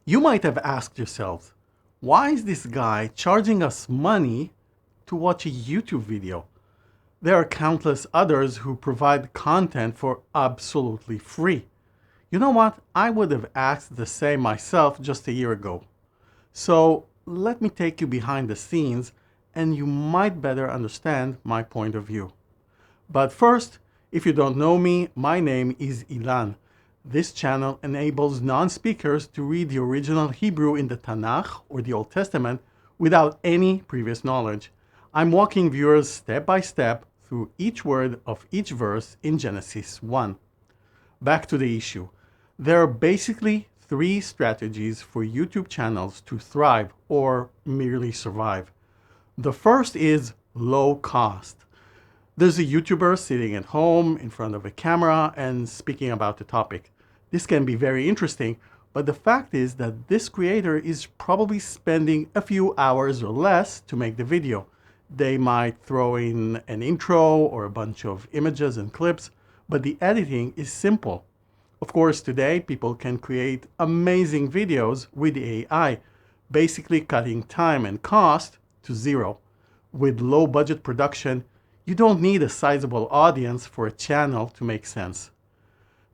You might have asked yourselves, why is this guy charging us money to watch a YouTube video? There are countless others who provide content for absolutely free. You know what? I would have asked the same myself just a year ago. So let me take you behind the scenes and you might better understand my point of view. But first, if you don't know me, my name is Ilan. This channel enables non-speakers to read the original Hebrew in the Tanakh or the Old Testament without any previous knowledge. I'm walking viewers step by step through each word of each verse in Genesis 1. Back to the issue. There are basically three strategies for YouTube channels to thrive or merely survive. The first is low cost. There's a YouTuber sitting at home in front of a camera and speaking about the topic. This can be very interesting, but the fact is that this creator is probably spending a few hours or less to make the video. They might throw in an intro or a bunch of images and clips, but the editing is simple. Of course, today people can create amazing videos with AI, basically cutting time and cost to zero. With low budget production, you don't need a sizable audience for a channel to make sense.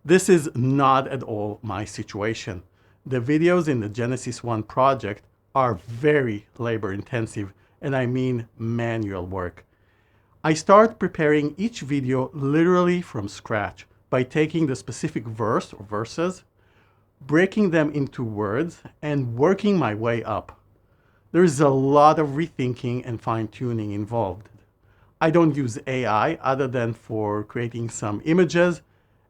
This is not at all my situation. The videos in the Genesis 1 project are very labor intensive, and I mean manual work. I start preparing each video literally from scratch by taking the specific verse or verses, breaking them into words, and working my way up. There is a lot of rethinking and fine-tuning involved. I don't use AI other than for creating some images,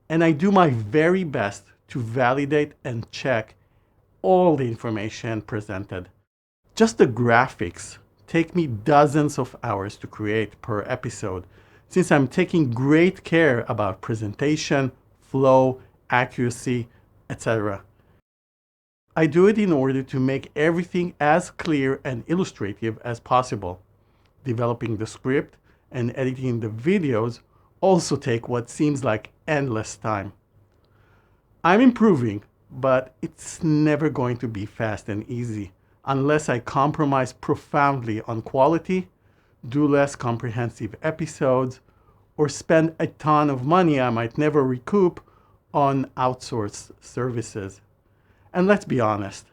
and I do my very best to validate and check all the information presented. Just the graphics take me dozens of hours to create per episode, since I'm taking great care about presentation, flow, accuracy, etc. I do it in order to make everything as clear and illustrative as possible. Developing the script and editing the videos also take what seems like endless time. I'm improving, but it's never going to be fast and easy unless I compromise profoundly on quality, do less comprehensive episodes, or spend a ton of money I might never recoup on outsourced services. And let's be honest,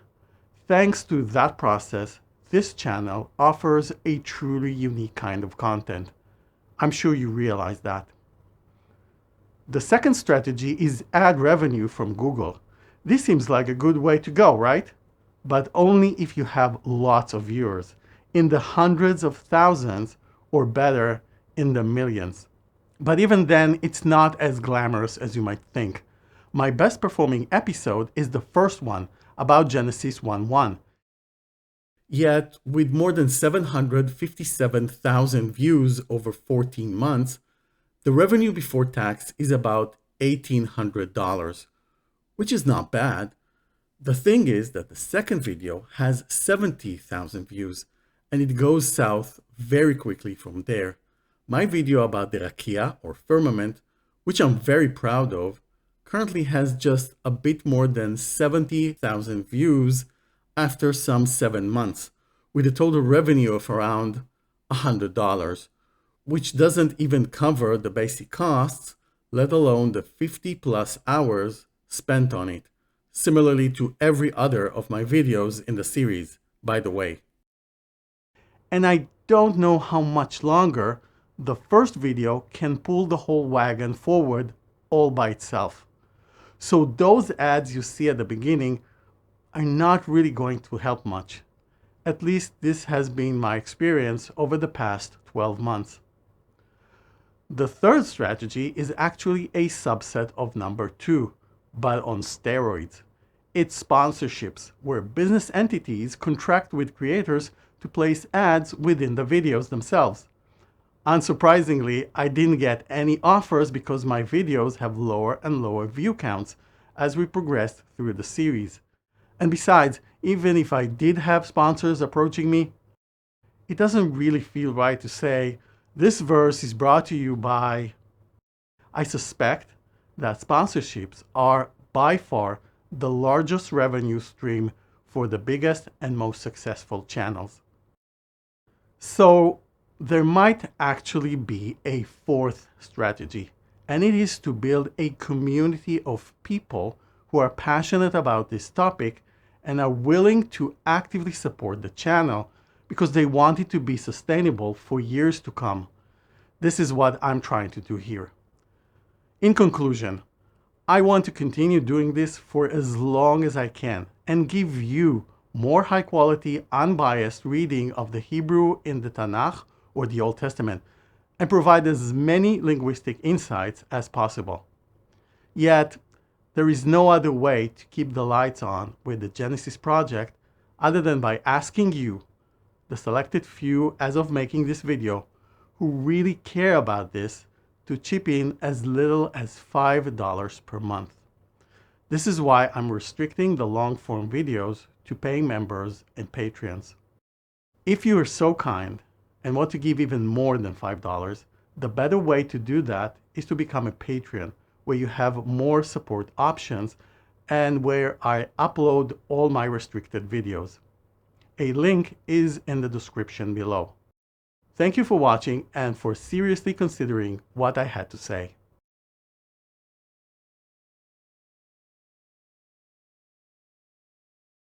thanks to that process, this channel offers a truly unique kind of content. I'm sure you realize that. The second strategy is ad revenue from Google. This seems like a good way to go, right? But only if you have lots of viewers, in the hundreds of thousands, or better, in the millions. But even then, it's not as glamorous as you might think. My best performing episode is the first one, about Genesis 1:1. Yet, with more than 757,000 views over 14 months, the revenue before tax is about $1,800, which is not bad. The thing is that the second video has 70,000 views, and it goes south very quickly from there. My video about the Rakia, or firmament, which I'm very proud of, currently has just a bit more than 70,000 views after some 7 months, with a total revenue of around $100, which doesn't even cover the basic costs, let alone the 50+ hours spent on it, similarly to every other of my videos in the series, by the way. And I don't know how much longer the first video can pull the whole wagon forward all by itself. So those ads you see at the beginning are not really going to help much. At least this has been my experience over the past 12 months. The third strategy is actually a subset of number 2, but on steroids. It's sponsorships, where business entities contract with creators to place ads within the videos themselves. Unsurprisingly, I didn't get any offers because my videos have lower and lower view counts as we progressed through the series. And besides, even if I did have sponsors approaching me, it doesn't really feel right to say, this verse is brought to you by... I suspect that sponsorships are by far the largest revenue stream for the biggest and most successful channels. So there might actually be a fourth strategy, and it is to build a community of people who are passionate about this topic and are willing to actively support the channel because they want it to be sustainable for years to come. This is what I'm trying to do here. In conclusion, I want to continue doing this for as long as I can and give you more high quality, unbiased reading of the Hebrew in the Tanakh or the Old Testament and provide as many linguistic insights as possible. Yet, there is no other way to keep the lights on with the Genesis Project other than by asking you, the selected few as of making this video, who really care about this, to chip in as little as $5 per month. This is why I'm restricting the long-form videos to paying members and Patreons. If you are so kind and want to give even more than $5, the better way to do that is to become a Patreon, where you have more support options and where I upload all my restricted videos. A link is in the description below. Thank you for watching and for seriously considering what I had to say.